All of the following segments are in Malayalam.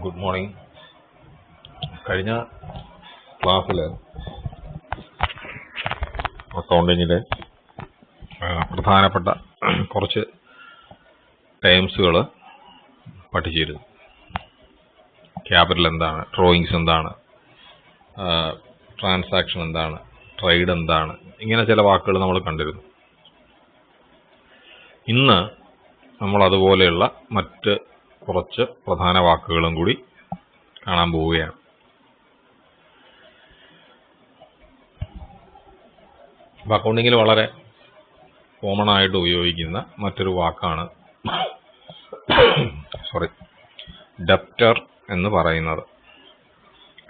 Good morning. കഴിഞ്ഞ ക്ലാസ്സിൽ അക്കൗണ്ടിങ്ങിലെ പ്രധാനപ്പെട്ട കുറച്ച് ടേംസുകൾ പഠിച്ചിരുന്നു. ക്യാപിറ്റൽ എന്താണ്, ഡ്രോയിങ്സ് എന്താണ്, ട്രാൻസാക്ഷൻ എന്താണ്, ട്രേഡ് എന്താണ്, ഇങ്ങനെ ചില വാക്കുകൾ നമ്മൾ കണ്ടിരുന്നു. ഇന്ന് നമ്മൾ അതുപോലെയുള്ള മറ്റ് കുറച്ച് പ്രധാന വാക്കുകളും കൂടി കാണാൻ പോവുകയാണ്. അപ്പോൾ അക്കൗണ്ടിങ്ങിൽ വളരെ കോമൺ ആയിട്ട് ഉപയോഗിക്കുന്ന മറ്റൊരു വാക്കാണ് ഡെപ്റ്റർ എന്ന് പറയുന്നത്.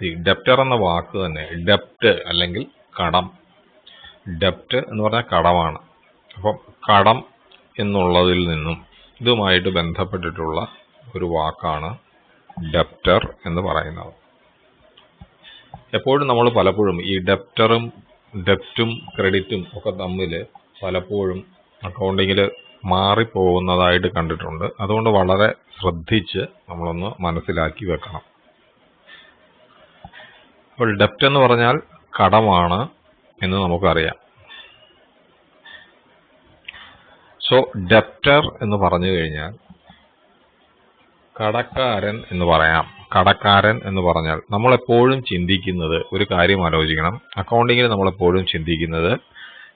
ഈ ഡെപ്റ്റർ എന്ന വാക്ക് തന്നെ ഡെപ്റ്റ് അല്ലെങ്കിൽ കടം. ഡെപ്റ്റ് എന്ന് പറഞ്ഞാൽ കടമാണ്. അപ്പം കടം എന്നുള്ളതിൽ നിന്നും ഇതുമായിട്ട് ബന്ധപ്പെട്ടിട്ടുള്ള ഒരു വാക്കാണ് ഡെപ്റ്റർ എന്ന് പറയുന്നത്. എപ്പോഴും നമ്മൾ പലപ്പോഴും ഈ ഡെപ്റ്റും ക്രെഡിറ്റും ഒക്കെ തമ്മിൽ പലപ്പോഴും അക്കൗണ്ടിങ്ങിൽ മാറിപ്പോകുന്നതായിട്ട് കണ്ടിട്ടുണ്ട്. അതുകൊണ്ട് വളരെ ശ്രദ്ധിച്ച് നമ്മളൊന്ന് മനസ്സിലാക്കി വെക്കണം. അപ്പോൾ ഡെപ്റ്റ് എന്ന് പറഞ്ഞാൽ കടമാണ് എന്ന് നമുക്കറിയാം. സോ ഡെപ്റ്റർ എന്ന് പറഞ്ഞു കഴിഞ്ഞാൽ കടക്കാരൻ എന്ന് പറയാം. കടക്കാരൻ എന്ന് പറഞ്ഞാൽ നമ്മളെപ്പോഴും ചിന്തിക്കുന്നത്, ഒരു കാര്യം ആലോചിക്കണം, അക്കൗണ്ടിങ്ങിൽ നമ്മളെപ്പോഴും ചിന്തിക്കുന്നത്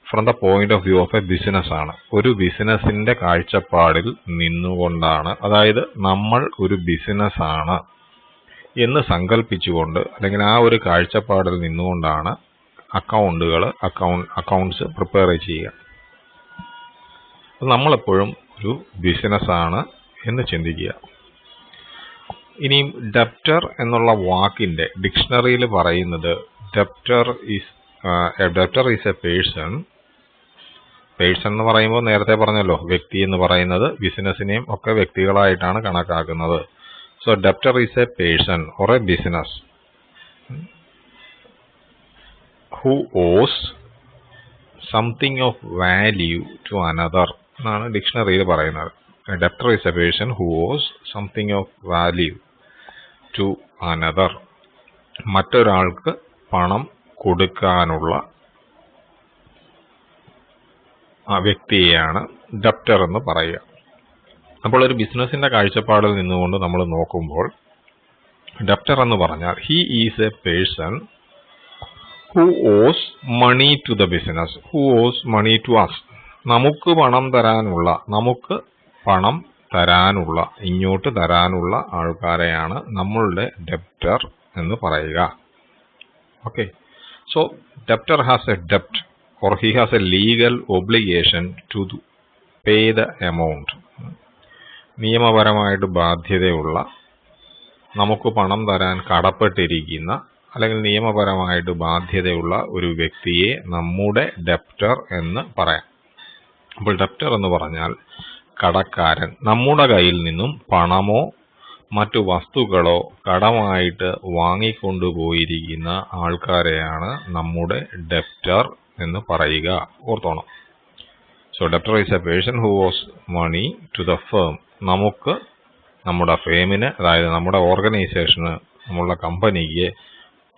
from the point of view of A business ആണ്. ഒരു ബിസിനസിന്റെ കാഴ്ചപ്പാടിൽ നിന്നുകൊണ്ടാണ്, അതായത് നമ്മൾ ഒരു ബിസിനസ് ആണ് എന്ന് സങ്കല്പിച്ചുകൊണ്ട് അല്ലെങ്കിൽ ആ ഒരു കാഴ്ചപ്പാടിൽ നിന്നുകൊണ്ടാണ് അക്കൗണ്ട്സ് പ്രിപ്പയർ ചെയ്യുക. നമ്മളെപ്പോഴും ഒരു ബിസിനസ് ആണ് എന്ന് ചിന്തിക്കുക. ഇനിയും ഡെപ്റ്റർ എന്നുള്ള വാക്കിന്റെ ഡിക്ഷണറിയിൽ പറയുന്നത് debtor is a person. Person എന്ന് പറയുമ്പോൾ നേരത്തെ പറഞ്ഞല്ലോ, വ്യക്തി എന്ന് പറയുന്നത് ബിസിനസിനെയും ഒക്കെ വ്യക്തികളായിട്ടാണ് കണക്കാക്കുന്നത്. So debtor is a person or a business who owes something of value to another എന്നാണ് ഡിക്ഷണറിയിൽ പറയുന്നത്. Debtor is a person who owes something of value to another. മറ്റൊരാൾക്ക് പണം കൊടുക്കാനുള്ള ആ വ്യക്തിയെയാണ് ഡെപ്റ്റർ എന്ന് പറയുക. അപ്പോൾ ഒരു ബിസിനസിന്റെ കാഴ്ചപ്പാടിൽ നിന്നുകൊണ്ട് നമ്മൾ നോക്കുമ്പോൾ ഡെപ്റ്റർ എന്ന് പറഞ്ഞാൽ he is a person who owes money to the business, who owes money to us. നമുക്ക് പണം തരാനുള്ള ഇങ്ങോട്ട് തരാനുള്ള ആൾക്കാരെയാണ് നമ്മളുടെ ഡെപ്റ്റർ എന്ന് പറയുക. Okay, so debtor has a ഡെപ്റ്റ് or he has a legal obligation to pay the amount. നിയമപരമായിട്ട് ബാധ്യതയുള്ള, നമുക്ക് പണം തരാൻ കടപ്പെട്ടിരിക്കുന്ന അല്ലെങ്കിൽ നിയമപരമായിട്ട് ബാധ്യതയുള്ള ഒരു വ്യക്തിയെ നമ്മുടെ ഡെപ്റ്റർ എന്ന് പറയാം. അപ്പോൾ ഡെപ്റ്റർ എന്ന് പറഞ്ഞാൽ കടക്കാരൻ. നമ്മുടെ കയ്യിൽ നിന്നും പണമോ മറ്റു വസ്തുക്കളോ കടമായിട്ട് വാങ്ങിക്കൊണ്ടുപോയിരിക്കുന്ന ആൾക്കാരെയാണ് നമ്മുടെ ഡെപ്റ്റർ എന്ന് പറയുക. ഓർത്തോണം. So debtor is a person who owes money to the firm. നമുക്ക് നമ്മുടെ ഫേമിന്, അതായത് നമ്മുടെ ഓർഗനൈസേഷന്, നമ്മളുടെ കമ്പനിക്ക്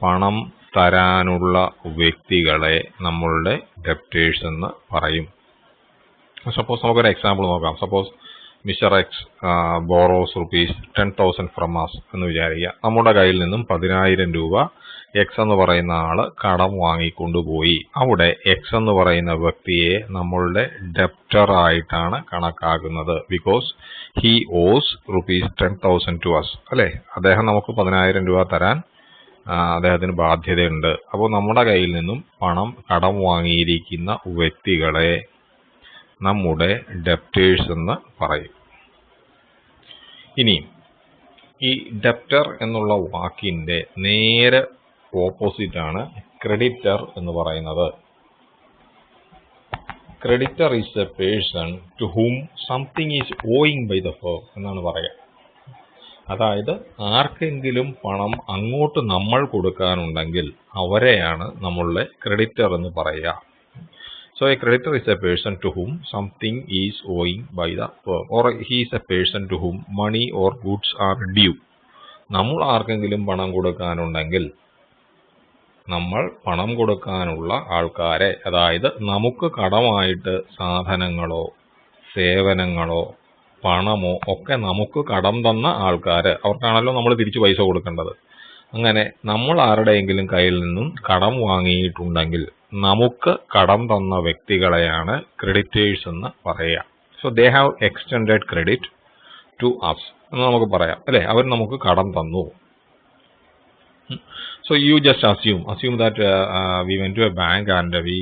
പണം തരാനുള്ള വ്യക്തികളെ നമ്മളുടെ ഡെപ്റ്റേഴ്സ് എന്ന് പറയും. സപ്പോസ് നമുക്കൊരു എക്സാമ്പിൾ നോക്കാം. Suppose mister X borrows ₹10,000 from us എന്ന് വിചാരിക്കുക. നമ്മുടെ കയ്യിൽ നിന്നും 10,000 രൂപ എക്സ് എന്ന് പറയുന്ന ആള് കടം വാങ്ങിക്കൊണ്ടുപോയി. അവിടെ എക്സ് എന്ന് പറയുന്ന വ്യക്തിയെ നമ്മളുടെ ഡെപ്റ്റർ ആയിട്ടാണ് കണക്കാക്കുന്നത്. Because he owes ₹10,000 to us. അല്ലെ, അദ്ദേഹം നമുക്ക് 10,000 രൂപ തരാൻ അദ്ദേഹത്തിന് ബാധ്യതയുണ്ട്. അപ്പോൾ നമ്മുടെ കയ്യിൽ നിന്നും പണം കടം വാങ്ങിയിരിക്കുന്ന വ്യക്തികളെ നമ്മുടെ ഡെപ്റ്റേഴ്സ് എന്ന് പറയും. ഇനി ഈ ഡെപ്റ്റർ എന്നുള്ള വാക്കിന്റെ നേരെ ഓപ്പോസിറ്റ് ആണ് ക്രെഡിറ്റർ എന്ന് പറയുന്നത്. Creditor is a person to whom something is owing by the firm എന്നാണ് പറയുക. അതായത് ആർക്കെങ്കിലും പണം അങ്ങോട്ട് നമ്മൾ കൊടുക്കാനുണ്ടെങ്കിൽ അവരെയാണ് നമ്മളുടെ ക്രെഡിറ്റർ എന്ന് പറയുക. So a creditor is a person to whom something is owing by the firm, or he is a person to whom money or goods are due. നമ്മൾ ആർക്കെങ്കിലും പണം കൊടുക്കാനുണ്ടെങ്കിൽ നമ്മൾ പണം കൊടുക്കാനുള്ള ആൾക്കാരെ, അതായത് നമുക്ക് കടമായിട്ട് സാധനങ്ങളോ സേവനങ്ങളോ പണമോ ഒക്കെ നമുക്ക് കടം തന്ന ആൾക്കാർ, അവർക്കാണല്ലോ നമ്മൾ തിരിച്ച് പൈസ കൊടുക്കേണ്ടത്. അങ്ങനെ നമ്മൾ ആരുടെയെങ്കിലും കയ്യിൽ നിന്നും കടം വാങ്ങിയിട്ടുണ്ടെങ്കിൽ നമുക്ക് കടം തന്ന വ്യക്തികളെയാണ് ക്രെഡിറ്റേഴ്സ് എന്ന് പറയുക. So they have extended credit to us എന്ന് നമുക്ക് പറയാം, അല്ലെ? അവർ നമുക്ക് കടം തന്നു. So you just assume that we went to a bank and we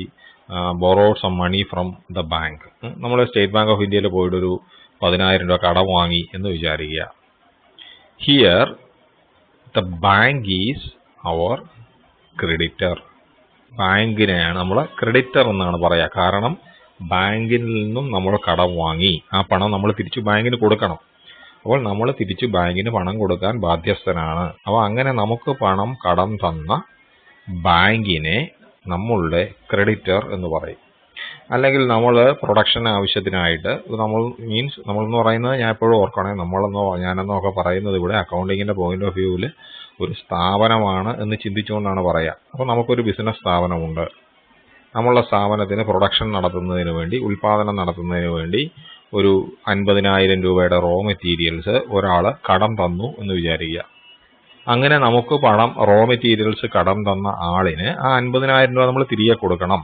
borrowed some money from the bank. നമ്മൾ സ്റ്റേറ്റ് ബാങ്ക് ഓഫ് ഇന്ത്യയിൽ പോയിട്ട് ഒരു 10,000 രൂപ കടം വാങ്ങി എന്ന് വിചാരിക്കുക. Here the bank is our creditor. ബാങ്കിനെയാണ് നമ്മൾ ക്രെഡിറ്റർ എന്നാണ് പറയുക. കാരണം ബാങ്കിൽ നിന്നും നമ്മൾ കടം വാങ്ങി, ആ പണം നമ്മൾ തിരിച്ചു ബാങ്കിന് കൊടുക്കണം. അപ്പോൾ നമ്മൾ തിരിച്ചു ബാങ്കിന് പണം കൊടുക്കാൻ ബാധ്യസ്ഥനാണ്. അപ്പോൾ അങ്ങനെ നമുക്ക് പണം കടം തന്ന ബാങ്കിനെ നമ്മളുടെ ക്രെഡിറ്റർ എന്ന് പറയും. അല്ലെങ്കിൽ നമ്മൾ പ്രൊഡക്ഷൻ ആവശ്യത്തിനായിട്ട് നമ്മളെന്ന് പറയുന്നത്, ഞാൻ എപ്പോഴും ഓർക്കണേ, ഞാനെന്നോ ഒക്കെ പറയുന്നത് ഇവിടെ അക്കൗണ്ടിങ്ങിൻ്റെ പോയിന്റ് ഓഫ് വ്യൂവിൽ ഒരു സ്ഥാപനമാണ് എന്ന് ചിന്തിച്ചുകൊണ്ടാണ് പറയുക. അപ്പോൾ നമുക്കൊരു ബിസിനസ് സ്ഥാപനമുണ്ട്. നമ്മളുടെ സ്ഥാപനത്തിന് പ്രൊഡക്ഷൻ നടത്തുന്നതിന് വേണ്ടി, ഉൽപ്പാദനം നടത്തുന്നതിന് വേണ്ടി ഒരു 50,000 രൂപയുടെ റോ മെറ്റീരിയൽസ് ഒരാൾ കടം തന്നു എന്ന് വിചാരിക്കുക. അങ്ങനെ നമുക്ക് റോ മെറ്റീരിയൽസ് കടം തന്ന ആളിന് ആ 50,000 രൂപ നമ്മൾ തിരികെ കൊടുക്കണം.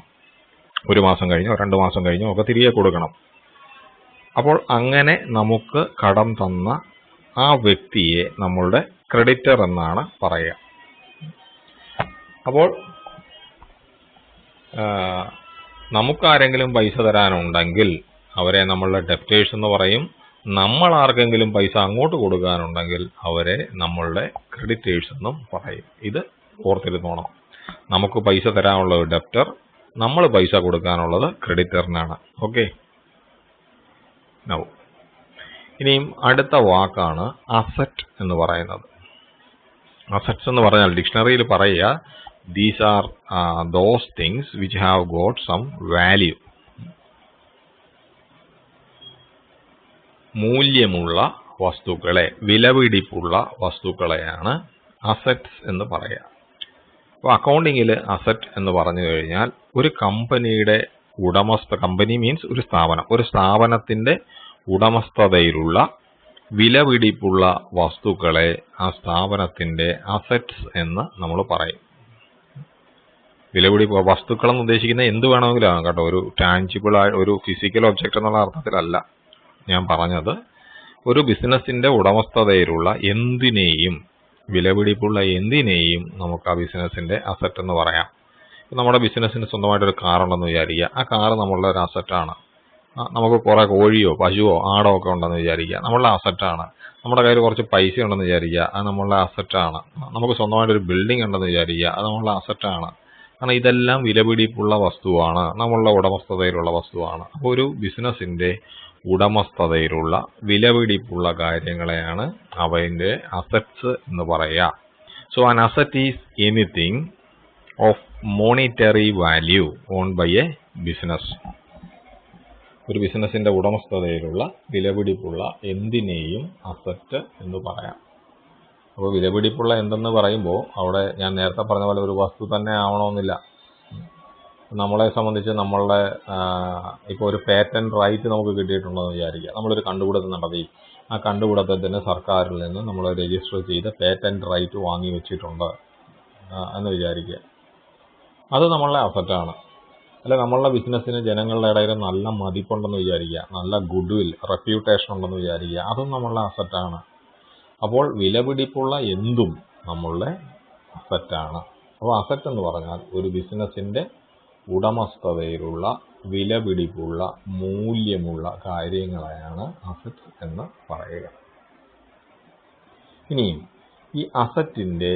1 മാസം കഴിഞ്ഞോ 2 മാസം കഴിഞ്ഞോ ഒക്കെ തിരികെ കൊടുക്കണം. അപ്പോൾ അങ്ങനെ നമുക്ക് കടം തന്ന ആ വ്യക്തിയെ നമ്മളുടെ ക്രെഡിറ്റർ എന്നാണ് പറയുക. അപ്പോൾ നമുക്കാരെങ്കിലും പൈസ തരാനുണ്ടെങ്കിൽ അവരെ നമ്മളുടെ ഡെപ്റ്റേഴ്സ് എന്ന് പറയും. നമ്മൾ ആർക്കെങ്കിലും പൈസ അങ്ങോട്ട് കൊടുക്കാനുണ്ടെങ്കിൽ അവരെ നമ്മളുടെ ക്രെഡിറ്റേഴ്സ് എന്നും പറയും. ഇത് ഓർത്തിരുന്നോണം. നമുക്ക് പൈസ തരാനുള്ളത് ഡെപ്റ്റർ, നമ്മൾ പൈസ കൊടുക്കാനുള്ളത് ക്രെഡിറ്ററിനാണ്. ഓക്കെ. ഇനിയും അടുത്ത വാക്കാണ് അസറ്റ് എന്ന് പറയുന്നത്. അസറ്റ്സ് എന്ന് പറഞ്ഞാൽ ഡിക്ഷണറിയിൽ പറയുക, these are those things which have got some value. മൂല്യമുള്ള വസ്തുക്കളെ, വിലപിടിപ്പുള്ള വസ്തുക്കളെയാണ് അസറ്റ്സ് എന്ന് പറയുക. അപ്പോൾ അക്കൗണ്ടിങ്ങിൽ അസറ്റ് എന്ന് പറഞ്ഞു കഴിഞ്ഞാൽ ഒരു കമ്പനിയുടെ കമ്പനി മീൻസ് ഒരു സ്ഥാപനത്തിന്റെ ഉടമസ്ഥതയിലുള്ള വിലപിടിപ്പുള്ള വസ്തുക്കളെ ആ സ്ഥാപനത്തിന്റെ അസറ്റ്സ് എന്ന് നമ്മൾ പറയും. വിലപിടിപ്പ് വസ്തുക്കളെന്ന് ഉദ്ദേശിക്കുന്നത് എന്ത് വേണമെങ്കിലും ആകാം കേട്ടോ. ഒരു ടാഞ്ചിബിൾ ഒരു ഫിസിക്കൽ ഒബ്ജക്റ്റ് എന്നുള്ള അർത്ഥത്തിലല്ല ഞാൻ പറഞ്ഞത്. ഒരു ബിസിനസിന്റെ ഉടമസ്ഥതയിലുള്ള എന്തിനേയും, വിലപിടിപ്പുള്ള എന്തിനേയും നമുക്ക് ആ ബിസിനസിന്റെ അസറ്റ് എന്ന് പറയാം. നമ്മുടെ ബിസിനസ്സിന് സ്വന്തമായിട്ടൊരു കാറുണ്ടെന്ന് വിചാരിക്കുക. ആ കാറ് നമ്മളുടെ ഒരു അസറ്റാണ്. നമുക്ക് കുറെ കോഴിയോ പശുവോ ആടോ ഒക്കെ ഉണ്ടെന്ന് വിചാരിക്കുക, നമ്മളുടെ അസറ്റാണ്. നമ്മുടെ കയ്യിൽ കുറച്ച് പൈസ ഉണ്ടെന്ന് വിചാരിക്കുക, അത് നമ്മളുടെ അസറ്റാണ്. നമുക്ക് സ്വന്തമായിട്ടൊരു ബിൽഡിംഗ് ഉണ്ടെന്ന് വിചാരിക്കുക, അത് നമ്മളുടെ അസറ്റാണ്. കാരണം ഇതെല്ലാം വിലപിടിപ്പുള്ള വസ്തുവാണ്, നമ്മളുടെ ഉടമസ്ഥതയിലുള്ള വസ്തുവാണ്. അപ്പോൾ ഒരു ബിസിനസിന്റെ ഉടമസ്ഥതയിലുള്ള വിലപിടിപ്പുള്ള കാര്യങ്ങളെയാണ് അവന്റെ അസറ്റ്സ് എന്ന് പറയുക. So an asset is anything of monetary value owned by a business. ഒരു ബിസിനസിന്റെ ഉടമസ്ഥതയിലുള്ള വിലപിടിപ്പുള്ള എന്തിനേയും അസറ്റ് എന്ന് പറയാം. അപ്പോൾ വിലപിടിപ്പുള്ള എന്തെന്ന് പറയുമ്പോൾ അവിടെ ഞാൻ നേരത്തെ പറഞ്ഞ പോലെ ഒരു വസ്തു തന്നെ ആവണമെന്നില്ല. നമ്മളെ സംബന്ധിച്ച് നമ്മളുടെ ഇപ്പോൾ ഒരു പേറ്റന്റ് റൈറ്റ് നമുക്ക് കിട്ടിയിട്ടുണ്ടെന്ന് വിചാരിക്കുക. നമ്മളൊരു കണ്ടുപിടുത്തം നടത്തി, ആ കണ്ടുപിടുത്തത്തിന് സർക്കാരിൽ നിന്ന് നമ്മൾ രജിസ്റ്റർ ചെയ്ത് പേറ്റന്റ് റൈറ്റ് വാങ്ങി വെച്ചിട്ടുണ്ട് എന്ന് വിചാരിക്കുക. അത് നമ്മളുടെ അസറ്റാണ്. അല്ലെ, നമ്മളുടെ ബിസിനസ്സിന് ജനങ്ങളുടെ ഇടയിൽ നല്ല മതിപ്പുണ്ടെന്ന് വിചാരിക്കുക, നല്ല ഗുഡ് വിൽ, റെപ്യൂട്ടേഷൻ ഉണ്ടെന്ന് വിചാരിക്കുക, അതും നമ്മളുടെ അസറ്റാണ്. അപ്പോൾ വിലപിടിപ്പുള്ള എന്തും നമ്മളുടെ അസറ്റാണ്. അപ്പോൾ അസറ്റ് എന്ന് പറഞ്ഞാൽ ഒരു ബിസിനസ്സിന്റെ ഉടമസ്ഥതയിലുള്ള വിലപിടിപ്പുള്ള മൂല്യമുള്ള കാര്യങ്ങളെയാണ് അസറ്റ് എന്ന് പറയുക. ഇനിയും ഈ അസറ്റിന്റെ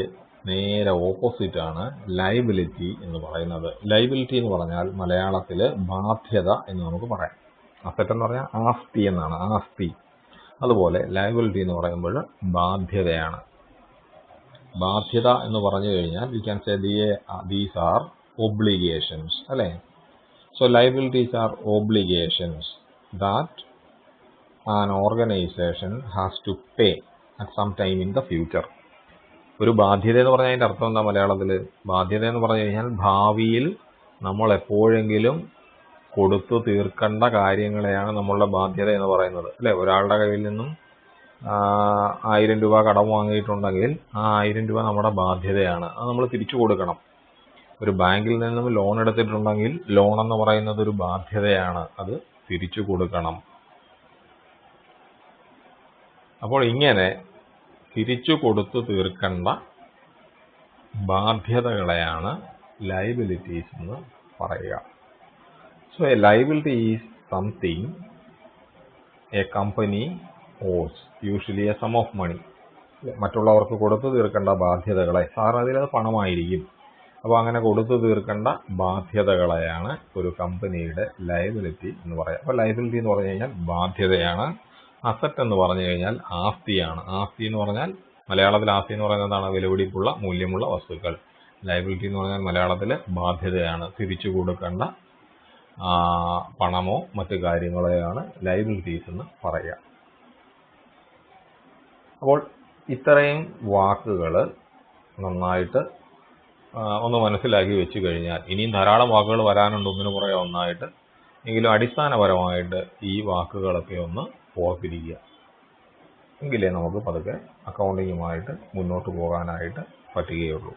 നേരെ ഓപ്പോസിറ്റ് ആണ് ലയബിലിറ്റി എന്ന് പറയുന്നത്. ലയബിലിറ്റി എന്ന് പറഞ്ഞാൽ മലയാളത്തിൽ ബാധ്യത എന്ന് നമുക്ക് പറയാം. അസറ്റ് എന്ന് പറഞ്ഞാൽ ആസ്തി എന്നാണ്, ആസ്തി. അതുപോലെ ലയബിലിറ്റി എന്ന് പറയുമ്പോൾ ബാധ്യതയാണ്. ബാധ്യത എന്ന് പറഞ്ഞു കഴിഞ്ഞാൽ we can say these are obligations, അല്ലേ? So liabilities are obligations that an organization has to pay at some time in the future. ഒരു ബാധ്യത എന്ന് പറഞ്ഞാൽ അതിൻ്റെ അർത്ഥം എന്താ മലയാളത്തിൽ? ബാധ്യത എന്ന് പറഞ്ഞു കഴിഞ്ഞാൽ ഭാവിയിൽ നമ്മൾ എപ്പോഴെങ്കിലും കൊടുത്തു തീർക്കേണ്ട കാര്യങ്ങളെയാണ് നമ്മളുടെ ബാധ്യത എന്ന് പറയുന്നത്, അല്ലേ? ഒരാളുടെ കയ്യിൽ നിന്നും 1000 രൂപ കടം വാങ്ങിയിട്ടുണ്ടെങ്കിൽ ആ 1000 രൂപ നമ്മുടെ ബാധ്യതയാണ്, അത് നമ്മൾ തിരിച്ചു കൊടുക്കണം. ഒരു ബാങ്കിൽ നിന്നും ലോൺ എടുത്തിട്ടുണ്ടെങ്കിൽ ലോൺ എന്ന് പറയുന്നത് ഒരു ബാധ്യതയാണ്, അത് തിരിച്ചു കൊടുക്കണം. അപ്പോൾ ഇങ്ങനെ തിരിച്ചു കൊടുത്തു തീർക്കേണ്ട ബാധ്യതകളെയാണ് ലയബിലിറ്റീസ് എന്ന് പറയുക. So a liability is something a company owes, usually a sum of money. മറ്റുള്ളവർക്ക് കൊടുത്തു തീർക്കേണ്ട ബാധ്യതകളെ, സാധാരണ അത് പണമായിരിക്കും. അപ്പോൾ അങ്ങനെ കൊടുത്തു തീർക്കേണ്ട ബാധ്യതകളെയാണ് ഒരു കമ്പനിയുടെ ലയബിലിറ്റി എന്ന് പറയുക. അപ്പോൾ ലയബിലിറ്റി എന്ന് പറഞ്ഞു കഴിഞ്ഞാൽ ബാധ്യതയാണ്. അസറ്റ് എന്ന് പറഞ്ഞു കഴിഞ്ഞാൽ ആസ്തിയാണ്. ആസ്തി എന്ന് പറഞ്ഞാൽ മലയാളത്തിൽ ആസ്തി എന്ന് പറയുന്നത് എന്താണ്? വിലപിടിപ്പുള്ള മൂല്യമുള്ള വസ്തുക്കൾ. ലയബിലിറ്റി എന്ന് പറഞ്ഞാൽ മലയാളത്തിൽ ബാധ്യതയാണ്. തിരിച്ചു കൊടുക്കേണ്ട പണമോ മറ്റു കാര്യങ്ങളെയാണ് ലയബിലിറ്റീസ് എന്ന് പറയുക. അപ്പോൾ ഇത്രയും വാക്കുകൾ നന്നായിട്ട് ഒന്ന് മനസ്സിലാക്കി വെച്ച് കഴിഞ്ഞാൽ, ഇനിയും ധാരാളം വാക്കുകൾ വരാനുണ്ട് ഒന്നിനു പുറകെ ഒന്നായിട്ട്, എങ്കിലും അടിസ്ഥാനപരമായിട്ട് ഈ വാക്കുകളൊക്കെ ഒന്ന് ഓർത്തിരിക്കുക. എങ്കിലേ നമുക്ക് പതുക്കെ അക്കൗണ്ടിങ്ങുമായിട്ട് മുന്നോട്ട് പോകാനായിട്ട് പറ്റുകയുള്ളൂ.